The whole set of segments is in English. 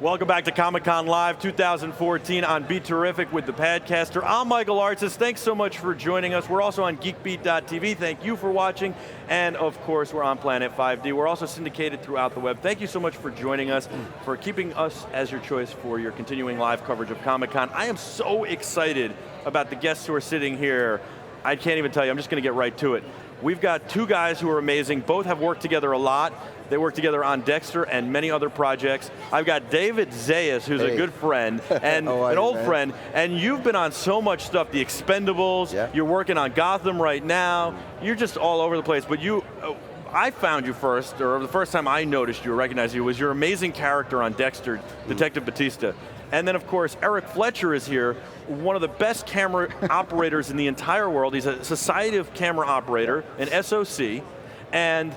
Welcome back to Comic-Con Live 2014 on BeTerrific with the Padcaster. I'm Michael Artsis. Thanks so much for joining us. We're also on geekbeat.tv. Thank you for watching. And of course, we're on Planet 5D. We're also syndicated throughout the web. Thank you so much for joining us, for keeping us as your choice for your continuing live coverage of Comic-Con. I am so excited about the guests who are sitting here. I can't even tell you, I'm just going to get right to it. We've got two guys who are amazing. Both have worked together a lot. They work together on Dexter and many other projects. I've got David Zayas, who's a good friend, and an old friend, and you've been on so much stuff, The Expendables, you're working on Gotham right now, you're just all over the place, but I found you first, or the first time I noticed you or recognized you, was your amazing character on Dexter, Detective Batista. And then of course, Eric Fletcher is here, one of the best camera operators in the entire world. He's a Society of Camera Operator, an SOC, and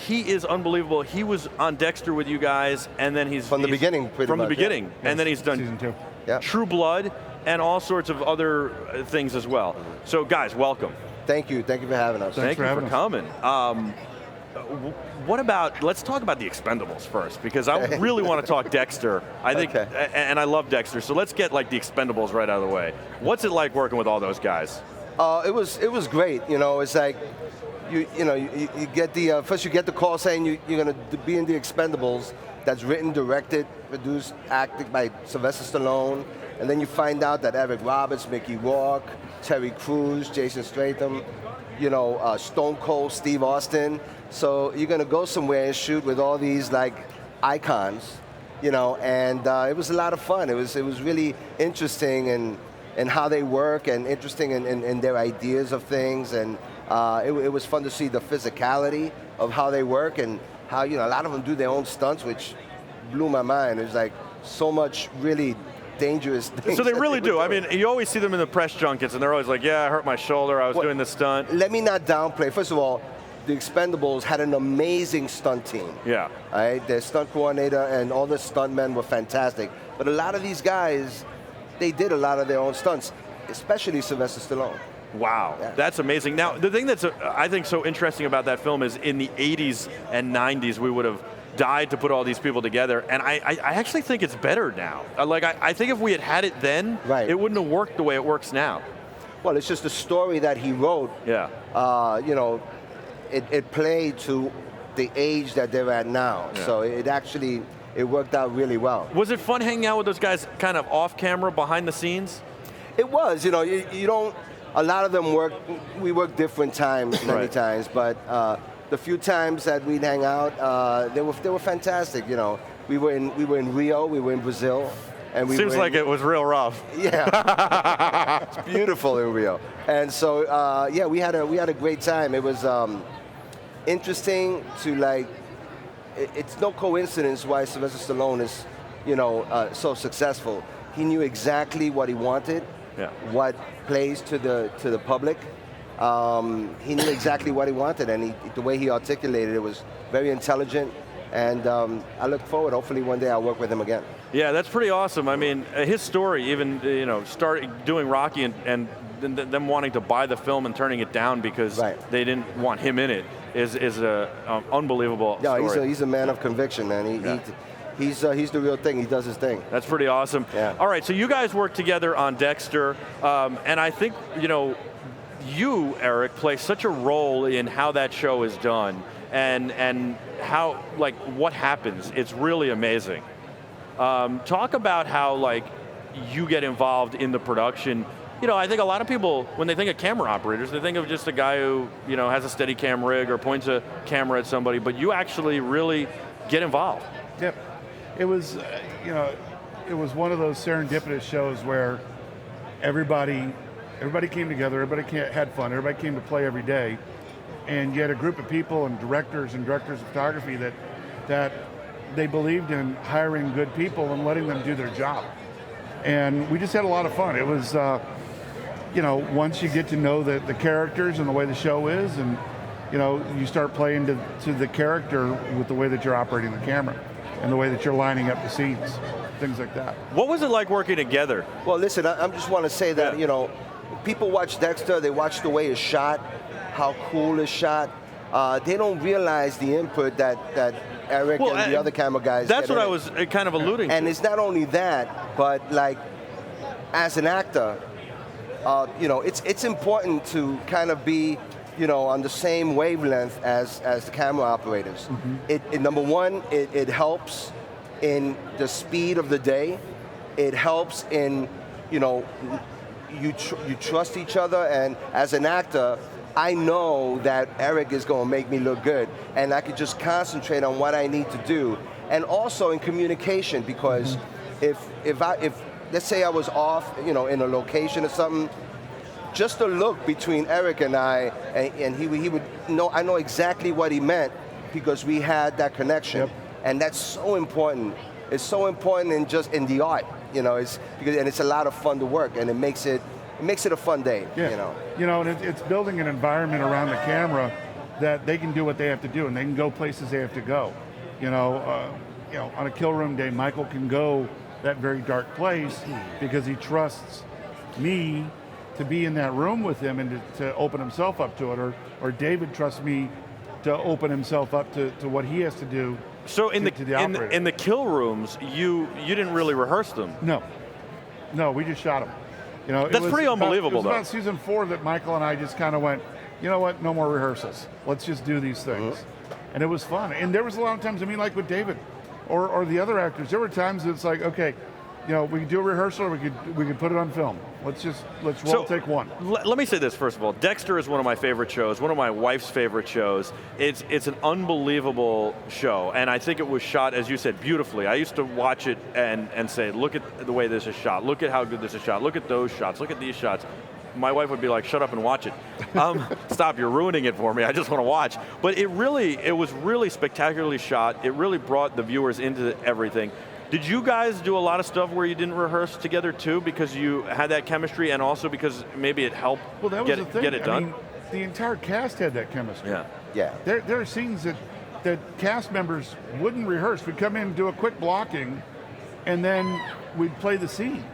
he is unbelievable. He was on Dexter with you guys, and then he's from the beginning, from the beginning, and then he's done Season 2. True Blood and all sorts of other things as well. So guys, welcome. Thank you for having us. Thank you for coming. What about, let's talk about The Expendables first, because I really want to talk Dexter. I think, and I love Dexter, so let's get like The Expendables right out of the way. What's it like working with all those guys? It was great. You know, it's like, you get the, first you get the call saying you're going to be in The Expendables. That's written, directed, produced, acted by Sylvester Stallone. And then you find out that Eric Roberts, Mickey Rourke, Terry Crews, Jason Statham, Stone Cold, Steve Austin. So you're going to go somewhere and shoot with all these like icons, and it was a lot of fun. It was really interesting in how they work, and interesting in their ideas of things, and it was fun to see the physicality of how they work, and how a lot of them do their own stunts, which blew my mind. It was like so much really dangerous things. So they really do. I mean, you always see them in the press junkets, and they're always like, yeah, I hurt my shoulder, I was doing this stunt. Let me not downplay. First of all, The Expendables had an amazing stunt team. Yeah. All right, their stunt coordinator and all the stuntmen were fantastic. But a lot of these guys, they did a lot of their own stunts, especially Sylvester Stallone. Wow, that's amazing. Now, the thing that's, I think, so interesting about that film is in the 80s and 90s, we would have died to put all these people together, and I actually think it's better now. I think if we had it then, it wouldn't have worked the way it works now. Well, it's just the story that he wrote. Yeah. It played to the age that they're at now. Yeah. So it worked out really well. Was it fun hanging out with those guys kind of off camera, behind the scenes? It was, you don't, a lot of them we work different times many times, but the few times that we'd hang out, they were fantastic, We were in Rio, we were in Brazil. And seems like it was real rough. Yeah, it's beautiful in Rio. And so, we had a great time. It was interesting to it's no coincidence why Sylvester Stallone is, so successful. He knew exactly what he wanted, what plays to the public. He knew exactly what he wanted, and the way he articulated it was very intelligent. And I look forward, hopefully one day I'll work with him again. Yeah, that's pretty awesome. I mean, his story, even starting doing Rocky and them wanting to buy the film and turning it down because they didn't want him in it, is an unbelievable story. Yeah, he's a man of conviction, man. He's the real thing. He does his thing. That's pretty awesome. Yeah. All right, so you guys work together on Dexter, and I think you, Eric, play such a role in how that show is done. And how, what happens. It's really amazing. Talk about how, you get involved in the production. I think a lot of people, when they think of camera operators, they think of just a guy who, has a steady cam rig or points a camera at somebody, but you actually really get involved. Yep. It was, it was one of those serendipitous shows where everybody came together, everybody had fun, everybody came to play every day. And you had a group of people and directors of photography that they believed in hiring good people and letting them do their job. And we just had a lot of fun. It was, once you get to know the characters and the way the show is, and you start playing to the character with the way that you're operating the camera and the way that you're lining up the scenes, things like that. What was it like working together? Well, listen, I just want to say that, people watch Dexter, they watch the way it's shot, how cool it's shot. They don't realize the input that Eric and the other camera guys. That's what I was kind of alluding to. And it's not only that, but like, as an actor, it's important to kind of be, on the same wavelength as the camera operators. It number one, it helps in the speed of the day. It helps in, you trust each other, and as an actor, I know that Eric is going to make me look good, and I could just concentrate on what I need to do. And also in communication, because if let's say I was off, in a location or something, just the look between Eric and I, and he would know, I know exactly what he meant, because we had that connection. Yep. And that's so important. It's so important in the art, and it's a lot of fun to work, and it makes it a fun day. Yeah. And it's building an environment around the camera that they can do what they have to do, and they can go places they have to go. On a kill room day, Michael can go that very dark place because he trusts me to be in that room with him and to open himself up to it, or David trusts me to open himself up to what he has to do. So in the in the kill rooms, you didn't really rehearse them. No, we just shot them. That's pretty unbelievable. It was about season 4 that Michael and I just kind of went, you know what, no more rehearsals. Let's just do these things. And it was fun. And there was a lot of times, like with David or the other actors, there were times it's like, okay, we could do a rehearsal, or we could put it on film. Let's roll take one. Let me say this first of all. Dexter is one of my favorite shows, one of my wife's favorite shows. It's an unbelievable show, and I think it was shot, as you said, beautifully. I used to watch it and say, look at the way this is shot, look at how good this is shot, look at those shots, look at these shots. My wife would be like, shut up and watch it. Stop, you're ruining it for me, I just want to watch. But it was really spectacularly shot. It really brought the viewers into everything. Did you guys do a lot of stuff where you didn't rehearse together too, because you had that chemistry, and also because maybe it helped get it done? I mean, the entire cast had that chemistry. Yeah. There are scenes that cast members wouldn't rehearse. We'd come in and do a quick blocking, and then we'd play the scene.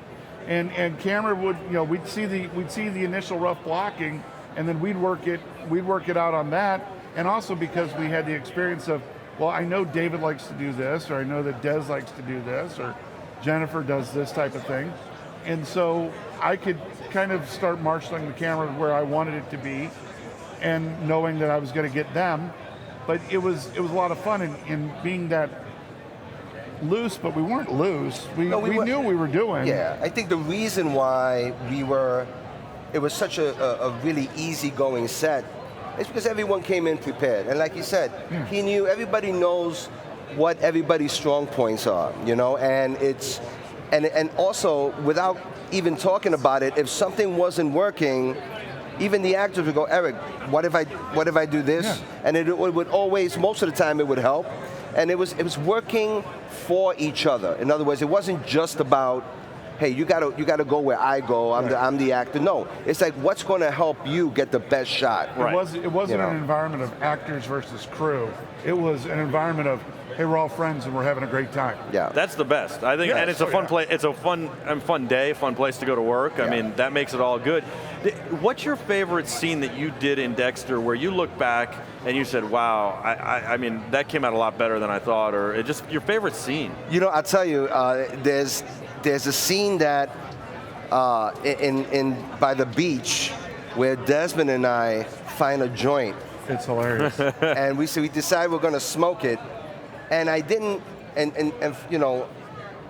And camera would, we'd see the initial rough blocking, and then we'd work it out on that. And also because we had the experience of, well, I know David likes to do this, or I know that Des likes to do this, or Jennifer does this type of thing. And so I could kind of start marshaling the camera where I wanted it to be, and knowing that I was going to get them. But it was a lot of fun in being that loose, but we weren't loose. We knew we were doing. Yeah, I think the reason why it was such a really easygoing set, it's because everyone came in prepared. And like you said, he knew, everybody knows what everybody's strong points are, and and also, without even talking about it, if something wasn't working, even the actors would go, Eric, what if I do this? Yeah. And it would always, most of the time it would help. And it was working for each other. In other words, it wasn't just about, hey, you gotta go where I go. I'm the actor. No, it's like, what's going to help you get the best shot. Right. It wasn't an environment of actors versus crew. It was an environment of, hey, we're all friends and we're having a great time. Yeah, that's the best. I think, and it's a fun play. It's a fun day, fun place to go to work. I mean, that makes it all good. What's your favorite scene that you did in Dexter where you look back and you said, wow, I mean, that came out a lot better than I thought, or just your favorite scene? I'll tell you, there's a scene that in by the beach where Desmond and I find a joint. It's hilarious. And we decide we're going to smoke it, and I didn't, and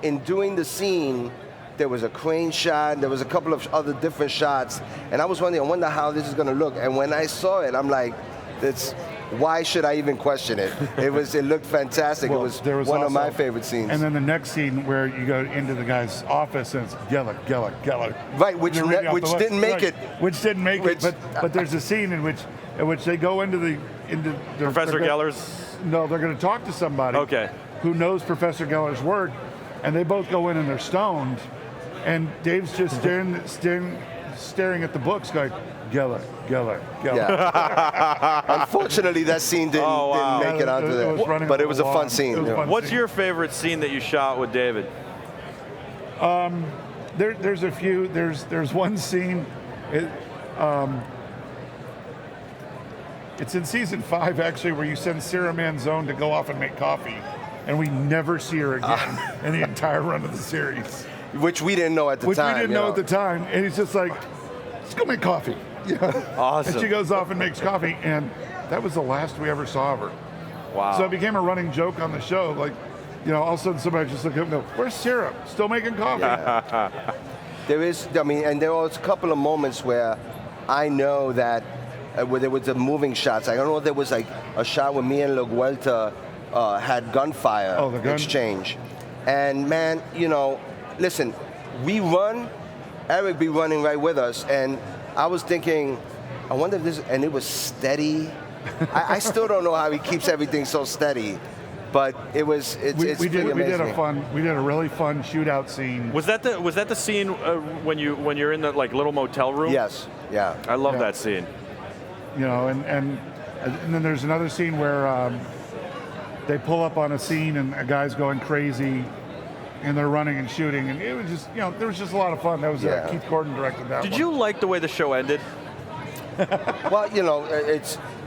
in doing the scene, there was a crane shot, there was a couple of other different shots, and I wonder how this is going to look. And when I saw it, I'm like, why should I even question it? It looked fantastic. Well, it was one of my favorite scenes. And then the next scene where you go into the guy's office and it's Geller. Right, which didn't make it. Which didn't make it, but there's a scene in which they go into Professor Geller's. No, they're going to talk to somebody. Okay. Who knows Professor Geller's work, and they both go in and they're stoned, and Dave's just staring at the books, going, Geller. Yeah. Unfortunately, that scene didn't make it onto there, but it was a fun scene. What's your favorite scene that you shot with David? There's a few. There's one scene. It's in season 5 actually where you send Sarah Manzone to go off and make coffee, and we never see her again in the entire run of the series. Which we didn't know at the time. Which we didn't know at the time, and he's just like, let's go make coffee. Awesome. And she goes off and makes coffee, and that was the last we ever saw of her. Wow. So it became a running joke on the show, like, all of a sudden somebody just look up and go, where's Sarah? Still making coffee. There is, and there was a couple of moments where I know that where there was the moving shots. I don't know if there was like a shot where me and La Vuelta had gunfire exchange. And man, listen, we run, Eric be running right with us, and I was thinking, I wonder if this, and it was steady. I still don't know how he keeps everything so steady. But it's we did amazing. we did a really fun shootout scene. Was that the scene when you're in the like little motel room? Yes. Yeah. I love that scene. And then there's another scene where they pull up on a scene and a guy's going crazy, and they're running and shooting, and it was just there was just a lot of fun. That was Keith Gordon directed that. Did you like the way the show ended? Well,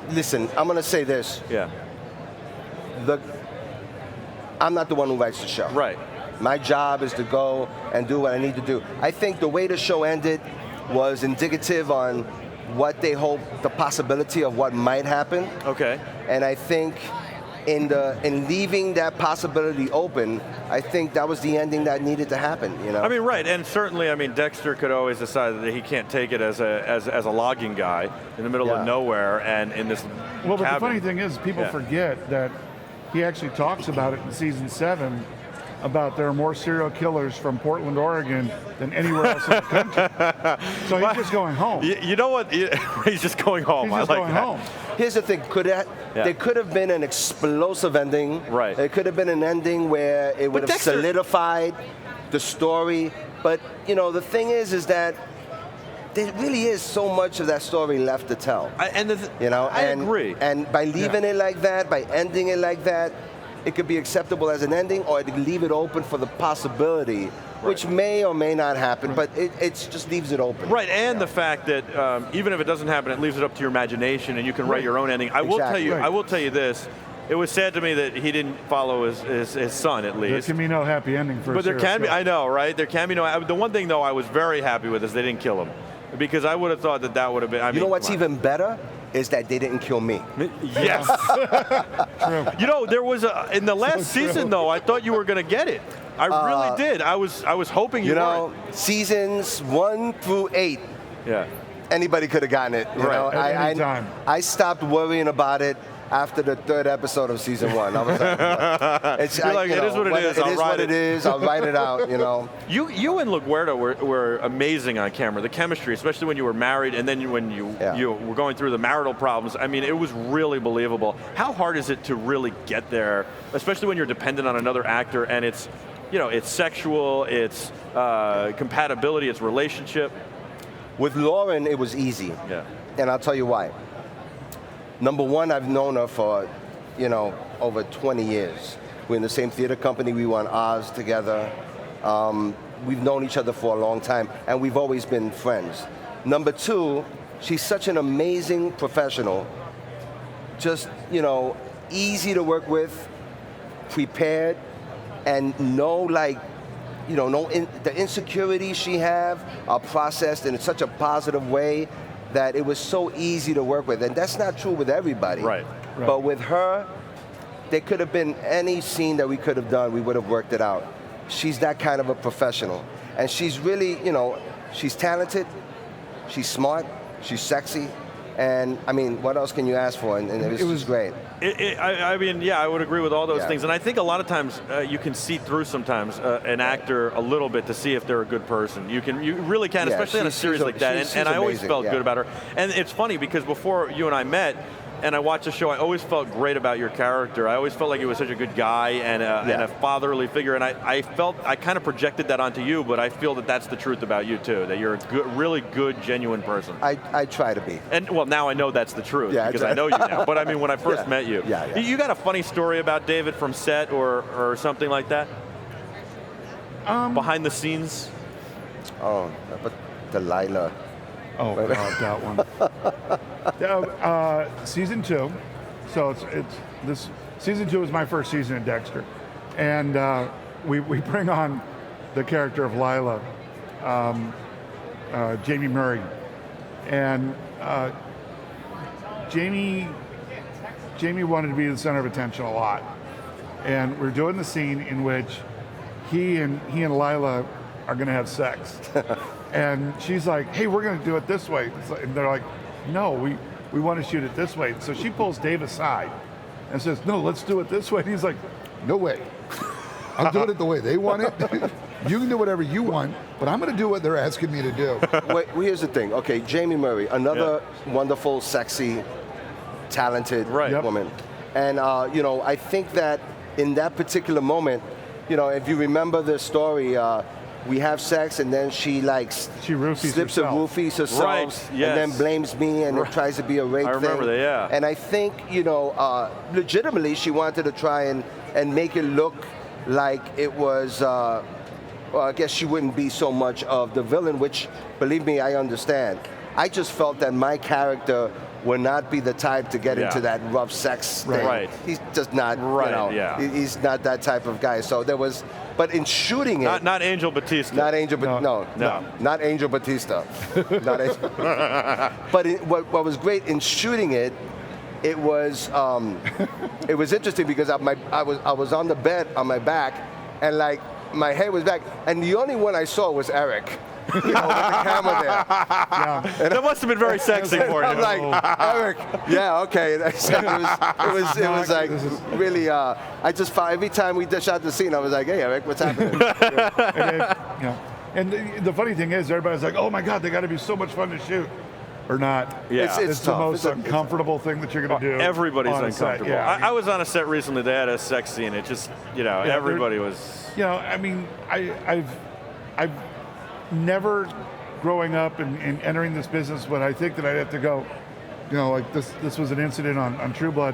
listen, I'm gonna say this. Yeah. I'm not the one who writes the show. Right. My job is to go and do what I need to do. I think the way the show ended was indicative on what they hope, the possibility of what might happen. Okay. And I think in leaving that possibility open, I think that was the ending that needed to happen. I mean, right, and certainly, Dexter could always decide that he can't take it as a logging guy in the middle of nowhere and in this. Well, but cabin. the funny thing is, people forget that he actually talks about it in season 7. About there are more serial killers from Portland, Oregon than anywhere else in the country. So he's just going home. You know what? He's just going home. He's just going home. Here's the thing. There could have been an explosive ending. Right. It could have been an ending where it would have solidified the story. But, the thing is that there really is so much of that story left to tell. I agree. And by leaving it like that, by ending it like that, it could be acceptable as an ending, or it could leave it open for the possibility, which may or may not happen, but it just leaves it open. Right, and the fact that even if it doesn't happen, it leaves it up to your imagination, and you can write your own ending. I will tell you this. It was sad to me that he didn't follow his son, at least. There can be no happy ending for. But there can be. I know, right? There can be no. The one thing though, I was very happy with is they didn't kill him, because I would have thought that would have been. You know what's even better? Is that they didn't kill me. Yes. True. There was in the last season though, I thought you were going to get it. I really did. I was hoping you weren't. Seasons 1 through 8. Yeah. Anybody could have gotten it. At any time. I stopped worrying about it after the 3rd episode of season 1. I was like, it is what it is. It is what it is. I'll write it out. You and LaGuardia were amazing on camera. The chemistry, especially when you were married, and then when you were going through the marital problems. It was really believable. How hard is it to really get there, especially when you're dependent on another actor and it's sexual, it's compatibility, it's relationship. With Lauren, it was easy. Yeah. And I'll tell you why. Number one, I've known her for, over 20 years. We're in the same theater company. We were on Oz together. We've known each other for a long time, and we've always been friends. Number two, she's such an amazing professional. Just, easy to work with, prepared, and the insecurities she have are processed in such a positive way that it was so easy to work with. And that's not true with everybody. Right. But with her, there could have been any scene that we could have done, we would have worked it out. She's that kind of a professional. And she's really, she's talented, she's smart, she's sexy. And what else can you ask for? And it was great. I would agree with all those things. And I think a lot of times you can see through sometimes an actor a little bit to see if they're a good person. You really can, especially on a series like that. And I always felt good about her. And it's funny because before you and I met, and I watched the show, I always felt great about your character. I always felt like he was such a good guy and a fatherly figure, and I felt I kind of projected that onto you, but I feel that that's the truth about you too, that you're a really good, genuine person. I try to be. And well, now I know that's the truth because I know you now. But when I first met you, you got a funny story about David from set or something like that? Behind the scenes? Oh, but Delilah. Oh God, that one. Season 2. So it's this season 2 is my first season in Dexter, and we bring on the character of Lila, Jamie Murray, and Jamie wanted to be the center of attention a lot, and we're doing the scene in which he and Lila are going to have sex, and she's like, "Hey, we're going to do it this way," and they're like, "No, we want to shoot it this way." So she pulls Dave aside and says, "No, let's do it this way." And he's like, No way. I'm doing it the way they want it. You can do whatever you want, but I'm going to do what they're asking me to do. Wait, well, here's the thing. Okay, Jamie Murray, another wonderful, sexy, talented woman. And, I think that in that particular moment, if you remember the story, we have sex and then she roofies slips herself. a roofies herself Right, yes. and then blames me and it tries to be a rape thing. I remember that, yeah. And I think, legitimately she wanted to try and make it look like it was, well, I guess she wouldn't be so much of the villain, which, believe me, I understand. I just felt that my character would not be the type to get into that rough sex thing. Right. He's just not, he's not that type of guy. So there was, but in shooting it. Not Angel Batista. Not Angel, no, not Angel Batista. Not Angel. But what was great in shooting it, it was interesting because I was on the bed on my back, and like my head was back, and the only one I saw was Eric. With the camera there. And that must have been very sexy for you. I'm like, Eric, okay. It was like really. I just found every time we shot the scene, I was like, hey, Eric, what's happening? And the funny thing is, everybody's like, oh my God, they got to be so much fun to shoot. Or not. Yeah. It's the most uncomfortable thing that you're going to do. Everybody's uncomfortable. Yeah, I was on a set recently. They had a sex scene. It just, everybody was. I've never, growing up and entering this business, but I think that I'd have to go, like this was an incident on True Blood.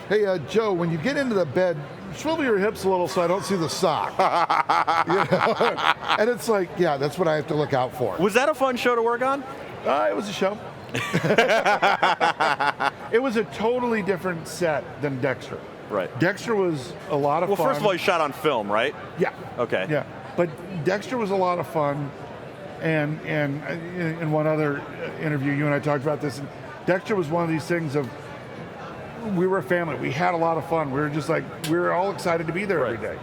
Hey, Joe, when you get into the bed, swivel your hips a little so I don't see the sock. And it's like, that's what I have to look out for. Was that a fun show to work on? It was a show. It was a totally different set than Dexter. Right. Dexter was a lot of fun. Well, first of all, you shot on film, right? Yeah. Okay. Yeah. But Dexter was a lot of fun, and in one other interview, you and I talked about this. And Dexter was one of these things of, we were a family. We had a lot of fun. We were just like, we were all excited to be there every day.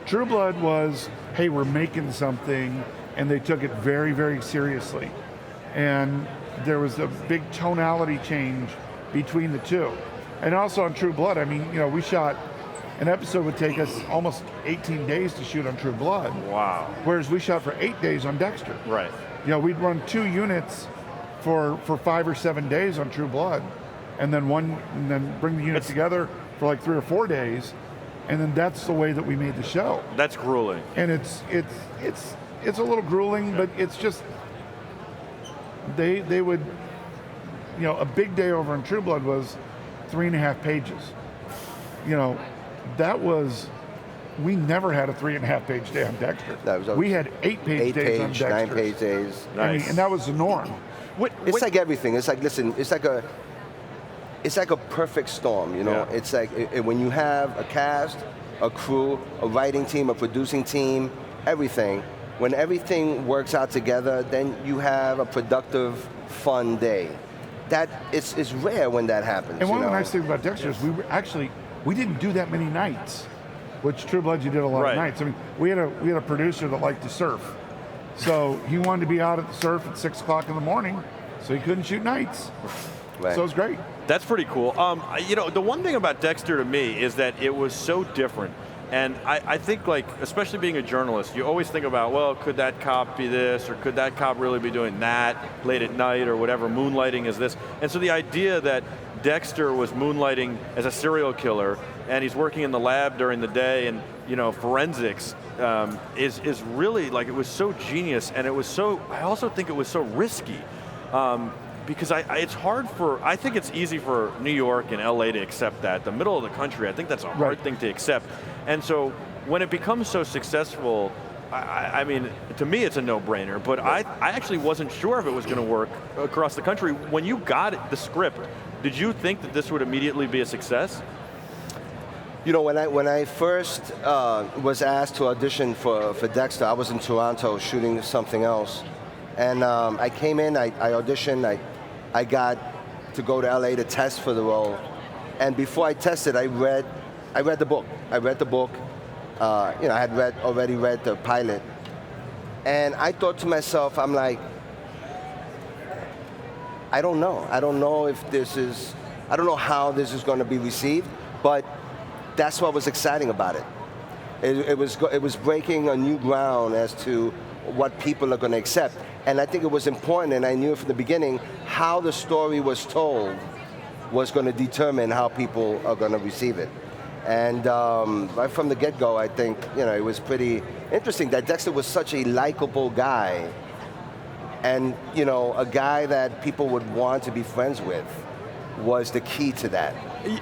True Blood was, hey, we're making something, and they took it very, very seriously. And there was a big tonality change between the two. And also on True Blood, I mean, we shot, an episode would take us almost 18 days to shoot on True Blood. Wow. Whereas we shot for 8 days on Dexter. Right. We'd run 2 units for 5 or 7 days on True Blood, and then bring the units together for like 3 or 4 days, and then that's the way that we made the show. That's grueling. And it's a little grueling, but it's just, they would, a big day over in True Blood was 3.5 pages. That was, we never had a 3.5 page day on Dexter. We had 8-page days on Dexter. 9-page days. Nice. And that was the norm. It's like everything. It's like, listen, it's like a perfect storm, Yeah. It's like when you have a cast, a crew, a writing team, a producing team, everything. When everything works out together, then you have a productive, fun day. That it's rare when that happens. And one of the nice things about Dexter is we didn't do that many nights, which True Blood you did a lot of nights. I mean, we had a producer that liked to surf, so he wanted to be out at the surf at 6 o'clock in the morning, so he couldn't shoot nights. Right. So it was great. That's pretty cool. The one thing about Dexter to me is that it was so different. And I think, especially being a journalist, you always think about, well, could that cop be this, or could that cop really be doing that late at night, or whatever, moonlighting is this. And so the idea that Dexter was moonlighting as a serial killer, and he's working in the lab during the day, and forensics is really, it was so genius, and it was so, I also think it was so risky. Because I think it's easy for New York and LA to accept that. The middle of the country, I think that's a hard thing to accept. And so when it becomes so successful, I mean, to me it's a no-brainer, but I actually wasn't sure if it was going to work across the country. When you got the script, did you think that this would immediately be a success? You know, when I first was asked to audition for Dexter, I was in Toronto shooting something else. And I came in, I auditioned, I got to go to LA to test for the role. And before I tested, I read the book. I had already read the pilot. And I thought to myself, I'm like, I don't know. I don't know how this is going to be received, but that's what was exciting about it. It was breaking a new ground as to what people are going to accept. And I think it was important, and I knew from the beginning, how the story was told was going to determine how people are going to receive it. And right from the get-go, I think, it was pretty interesting that Dexter was such a likable guy, and a guy that people would want to be friends with was the key to that.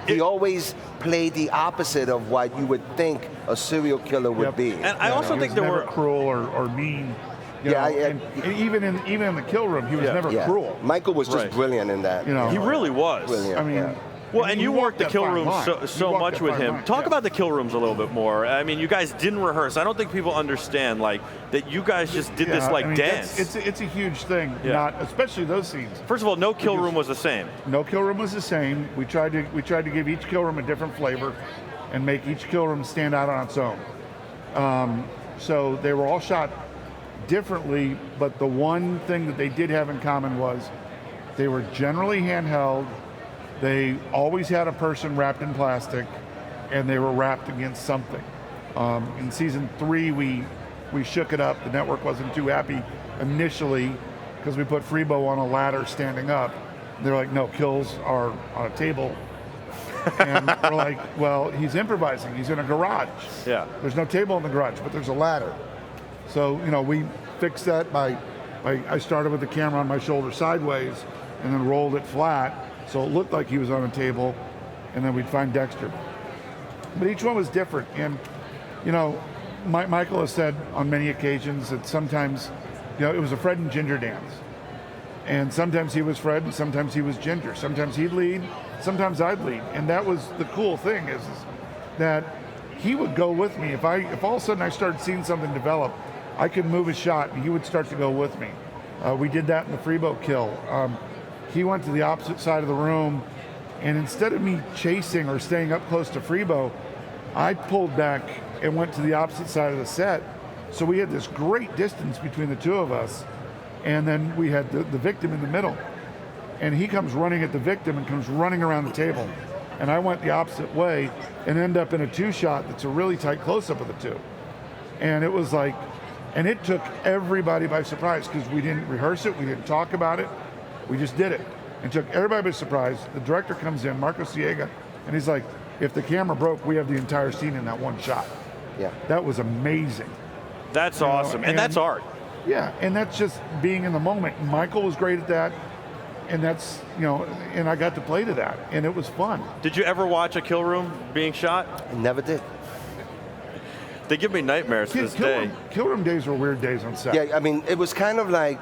He always played the opposite of what you would think a serial killer would be. And I also think there were cruel or mean. And even in the kill room, he was never cruel. Michael was just brilliant in that. He really was. Brilliant. I mean. Well, and you worked the kill room so much with him. Talk about the kill rooms a little bit more. I mean, you guys didn't rehearse. I don't think people understand that you guys just did this dance. It's a huge thing, especially those scenes. First of all, no kill room was the same. No kill room was the same. We tried to give each kill room a different flavor, and make each kill room stand out on its own. So they were all shot differently, but the one thing that they did have in common was they were generally handheld. They always had a person wrapped in plastic, and they were wrapped against something. In season 3, we shook it up. The network wasn't too happy initially because we put Freebo on a ladder standing up. They're like, no, kills are on a table. And we're like, well, he's improvising. He's in a garage. Yeah. There's no table in the garage, but there's a ladder. So, we fixed that by I started with the camera on my shoulder sideways and then rolled it flat. So it looked like he was on a table, and then we'd find Dexter. But each one was different. And, Michael has said on many occasions that sometimes, it was a Fred and Ginger dance. And sometimes he was Fred, and sometimes he was Ginger. Sometimes he'd lead, sometimes I'd lead. And that was the cool thing is that he would go with me. If all of a sudden I started seeing something develop, I could move a shot, and he would start to go with me. We did that in the Freebo kill. He went to the opposite side of the room, and instead of me chasing or staying up close to Freebo, I pulled back and went to the opposite side of the set. So we had this great distance between the two of us, and then we had the victim in the middle. And he comes running at the victim and comes running around the table. And I went the opposite way and end up in a 2-shot that's a really tight close-up of the two. And it was like, and it took everybody by surprise because we didn't rehearse it, we didn't talk about it. We just did it and took everybody by surprise. The director comes in, Marco Siega, and he's like, if the camera broke, we have the entire scene in that one shot. Yeah. That was amazing. That's awesome. And that's art. Yeah, and that's just being in the moment. Michael was great at that, and that's, and I got to play to that, and it was fun. Did you ever watch a kill room being shot? I never did. They give me nightmares to this day. Kill room days were weird days on set. Yeah, I mean, it was kind of like,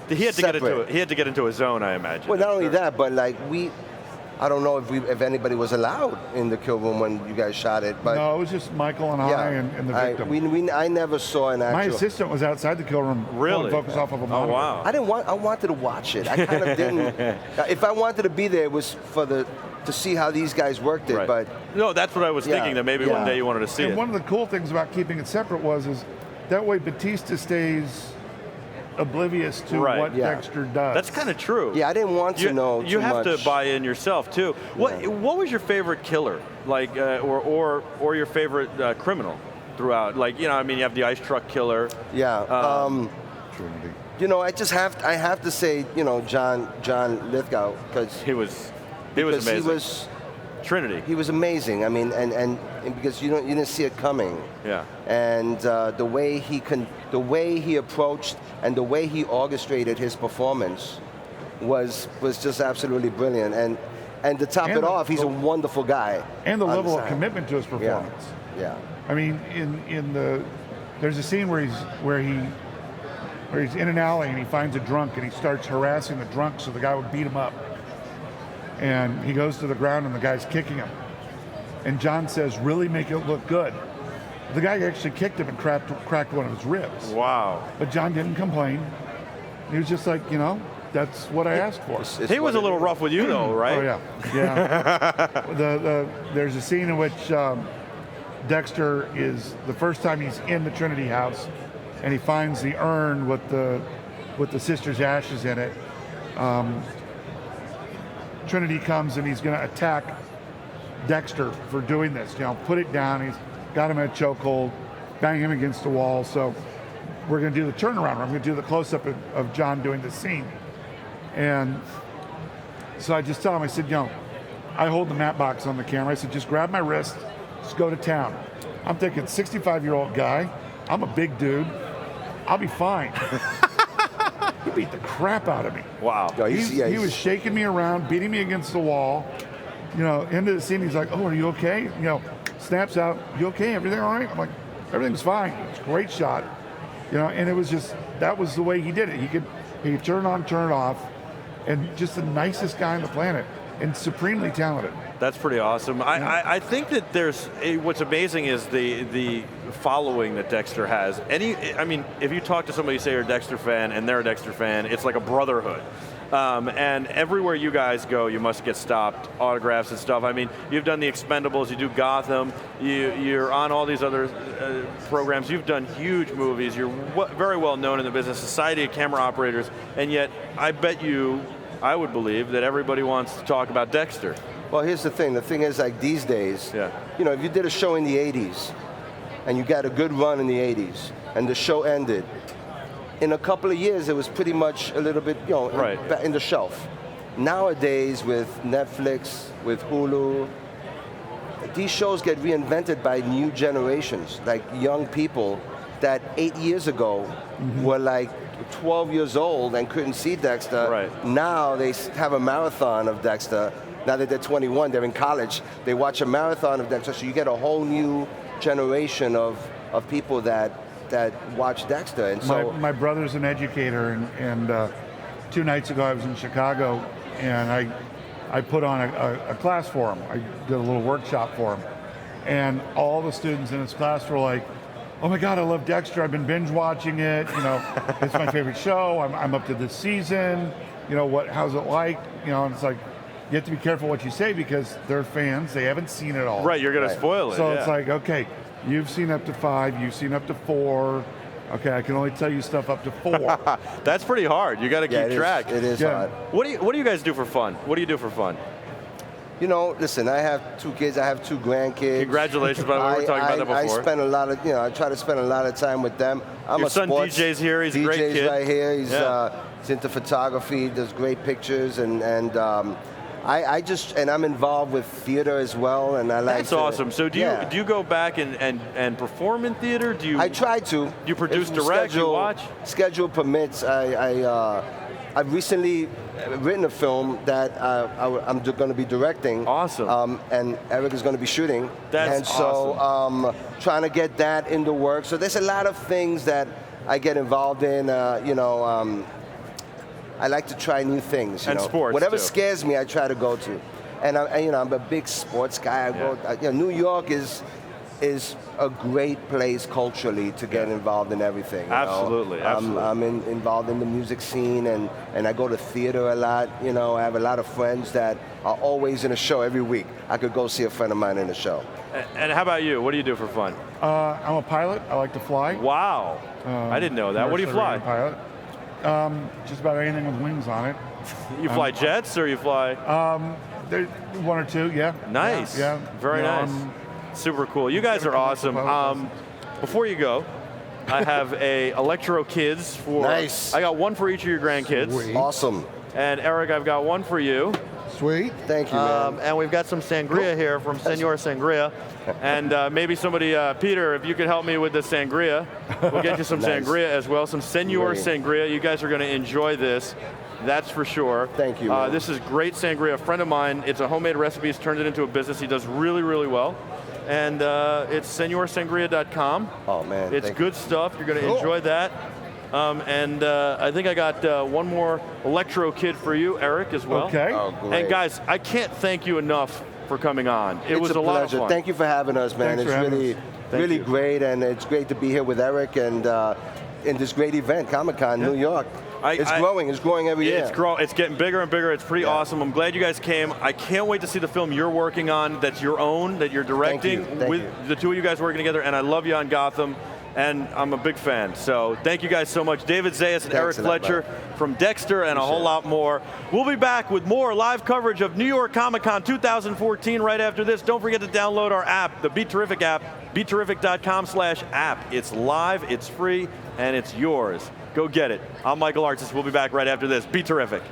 he had to get into a zone, I imagine. Well, not only that, but I don't know if anybody was allowed in the kill room when you guys shot it. But no, it was just Michael and I and the victim. I never saw an actual. My assistant was outside the kill room. Really? Focus off of a monitor. Oh wow! I wanted to watch it. I kind of didn't. If I wanted to be there, it was to see how these guys worked it. Right. But no, that's what I was thinking. That maybe one day you wanted to see it. And one of the cool things about keeping it separate is that way Batista stays oblivious to what Dexter does. That's kind of true. Yeah, I didn't want to know. You have much. to buy in yourself too. What was your favorite killer, or your favorite criminal throughout? You have the ice truck killer. Yeah. Trinity. I have to say, John Lithgow because he was amazing. He was Trinity. He was amazing. I mean, and because you didn't see it coming. Yeah. And the way he approached and the way he orchestrated his performance was just absolutely brilliant. And to top it off, he's a wonderful guy. And the level of commitment to his performance. Yeah. I mean, in the there's a scene where he's in an alley and he finds a drunk and he starts harassing the drunk so the guy would beat him up. And he goes to the ground and the guy's kicking him. And John says, really make it look good. The guy actually kicked him and cracked one of his ribs. Wow. But John didn't complain. He was just like, that's what I asked for. He was a little rough with you though, right? Oh yeah. There's a scene in which Dexter is, the first time he's in the Trinity house, and he finds the urn with the sister's ashes in it. Trinity comes and he's going to attack Dexter for doing this. Put it down. He's got him in a chokehold, bang him against the wall. So we're going to do the turnaround. I'm going to do the close-up of John doing this scene. And so I just tell him, I said, I hold the mat box on the camera. I said, just grab my wrist, just go to town. I'm thinking, 65-year-old guy, I'm a big dude, I'll be fine. He beat the crap out of me. Wow. He was shaking me around, beating me against the wall. End of the scene, he's like, oh, are you okay? Snaps out, you okay? Everything all right? I'm like, everything's fine. It's a great shot. And it was just, that was the way he did it. He could turn on, turn it off, and just the nicest guy on the planet, and supremely talented. That's pretty awesome. I think that what's amazing is the following that Dexter has. If you talk to somebody, say you're a Dexter fan, and they're a Dexter fan, it's like a brotherhood. And everywhere you guys go, you must get stopped, autographs and stuff. You've done the Expendables, you do Gotham, you're on all these other programs. You've done huge movies. You're very well known in the business, Society of Camera Operators, and yet I would believe that everybody wants to talk about Dexter. Well, here's the thing. The thing is, like these days, if you did a show in the 80s, and you got a good run in the 80s, and the show ended, in a couple of years, it was pretty much a little bit, in the shelf. Nowadays, with Netflix, with Hulu, these shows get reinvented by new generations, like young people that 8 years ago were like 12 years old and couldn't see Dexter. Right. Now they have a marathon of Dexter. Now that they're 21, they're in college, they watch a marathon of Dexter, so you get a whole new generation of people that watch Dexter. And so my brother's an educator, and 2 nights ago I was in Chicago, and I put on a class for him. I did a little workshop for him, and all the students in his class were like, oh my God, I love Dexter, I've been binge watching it, it's my favorite show, I'm up to this season, how's it like, and it's like, you have to be careful what you say because they're fans, they haven't seen it all. Right, you're going to spoil it. So it's like, okay, you've seen up to 5, you've seen up to 4, okay, I can only tell you stuff up to 4. That's pretty hard, you got to keep track. It is hard. What do you guys do for fun? What do you do for fun? Listen, I have 2 kids, I have 2 grandkids. Congratulations, by the way, we were talking about that before. I spend a lot of, I try to spend a lot of time with them. Your son DJ's here, he's a great kid. DJ's right here, he's into photography, does great pictures, and I'm involved with theater as well, and I like. That's awesome. So do you go back and perform in theater? I try to. Do you produce, direct, you watch? Schedule permits. I've recently written a film that I'm going to be directing. Awesome. And Eric is going to be shooting. That's awesome. And so trying to get that in the works. So there's a lot of things that I get involved in. I like to try new things. And sports, whatever too. Scares me, I try to go to. And I'm a big sports guy. New York is a great place culturally to get involved in everything. Absolutely. I'm involved in the music scene, and I go to theater a lot. I have a lot of friends that are always in a show every week. I could go see a friend of mine in a show. And how about you? What do you do for fun? I'm a pilot. I like to fly. Wow. I didn't know that. What do you fly? Pilot. Just about anything with wings on it. You fly jets or you fly? There, 1 or 2, yeah. Nice. Yeah. Very nice. Super cool. You guys are awesome. Before you go, I have a Electro Kids for. Nice. I got one for each of your grandkids. Sweet. Awesome. And Eric, I've got one for you. Sweet. Thank you, man. And we've got some sangria here from Senor Sangria. And maybe somebody, Peter, if you could help me with the sangria, we'll get you some Nice. sangria as well, some Senor Great. Sangria. You guys are going to enjoy this. That's for sure. Thank you, man. This is great sangria. A friend of mine, it's a homemade recipe. He's turned it into a business. He does really, really well. and it's senorsangria.com. Oh man, It's good stuff. You're going to enjoy that. And I think I got one more Electro Kid for you, Eric, as well. Okay. Oh, great. And guys, I can't thank you enough for coming on. It was a lot of pleasure. fun. Thank you for having us, man. Thanks for It's having really, us. really you. great, and it's great to be here with Eric and in this great event, Comic-Con, New York. It's growing every year. It's getting bigger and bigger. It's pretty awesome. I'm glad you guys came. I can't wait to see the film you're working on, that's your own, that you're directing with the two of you guys working together, and I love you on Gotham, and I'm a big fan. So thank you guys so much. David Zayas and Eric Fletcher from Dexter and a whole lot more. We'll be back with more live coverage of New York Comic-Con 2014 right after this. Don't forget to download our app, the BeTerrific app, BeTerrific.com/app. It's live, it's free, and it's yours. Go get it. I'm Michael Artsis. We'll be back right after this. Be terrific.